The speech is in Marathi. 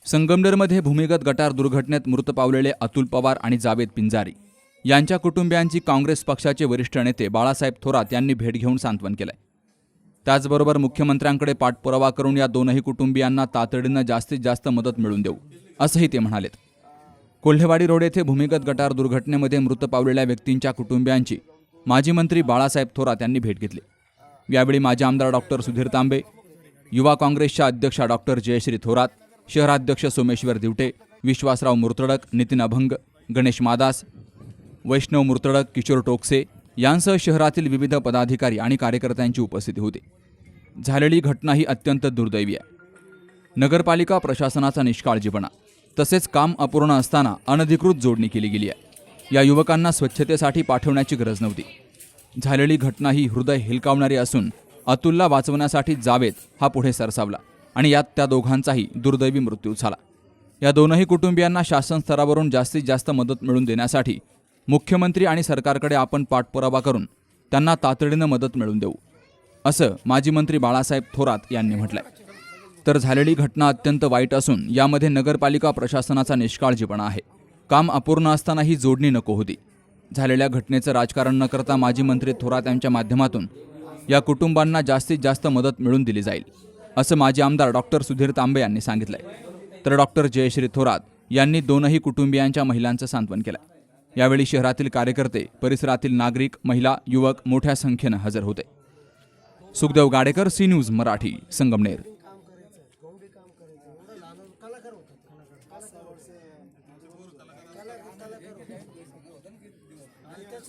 संगमनेरमध्ये भूमिगत गटार दुर्घटनेत मृत पावलेले अतुल पवार आणि जावेद पिंजारी यांच्या कुटुंबियांची काँग्रेस पक्षाचे वरिष्ठ नेते बाळासाहेब थोरात यांनी भेट घेऊन सांत्वन केलंय। त्याचबरोबर मुख्यमंत्र्यांकडे पाठपुरावा करून या दोनही कुटुंबियांना तातडीनं जास्तीत जास्त मदत मिळवून देऊ असंही ते म्हणालेत। कोल्हेवाडी रोड येथे भूमिगत गटार दुर्घटनेमध्ये मृत पावलेल्या व्यक्तींच्या कुटुंबियांची माजी मंत्री बाळासाहेब थोरात यांनी भेट घेतली। यावेळी माजी आमदार डॉक्टर सुधीर तांबे, युवा काँग्रेसच्या अध्यक्षा डॉक्टर जयश्री थोरात, शहराध्यक्ष सोमेश्वर दिवटे, विश्वासराव मुर्तडक, नितीन अभंग, गणेश मादास, वैष्णव मुर्तडक, किशोर टोकसे यांसह शहरातील विविध पदाधिकारी आणि कार्यकर्त्यांची उपस्थिती होती। झालेली घटना ही अत्यंत दुर्दैवी आहे। नगरपालिका प्रशासनाचा निष्काळजीपणा तसेच काम अपूर्ण असताना अनधिकृत जोडणी केली गेली आहे। या युवकांना स्वच्छतेसाठी पाठवण्याची गरज नव्हती। झालेली घटना ही हृदय हेलकावणारी असून अतुलला वाचवण्यासाठी जावेद हा पुढे सरसावला आणि यात त्या दोघांचाही दुर्दैवी मृत्यू झाला। या दोनही कुटुंबियांना शासन स्तरावरून जास्तीत जास्त मदत मिळवून देण्यासाठी मुख्यमंत्री आणि सरकारकडे आपण पाठपुरावा करून त्यांना तातडीनं मदत मिळवून देऊ असं माजी मंत्री बाळासाहेब थोरात यांनी म्हटलंय। तर झालेली घटना अत्यंत वाईट असून यामध्ये नगरपालिका प्रशासनाचा निष्काळजीपणा आहे। काम अपूर्ण असताना ही जोडणी नको होती। झालेल्या घटनेचं राजकारण न करता माजी मंत्री थोरात यांच्या माध्यमातून या कुटुंबांना जास्तीत जास्त मदत मिळवून दिली जाईल असं माजी आमदार डॉक्टर सुधीर तांबे यांनी सांगितलंय। तर डॉक्टर जयश्री थोरात यांनी दोनही कुटुंबियांच्या महिलांचं सांत्वन केलंय। यावेळी शहरातील कार्यकर्ते, परिसरातील नागरिक, महिला, युवक मोठ्या संख्येनं हजर होते। Sukhdev Gadekar, C news Marathi, Sangamner.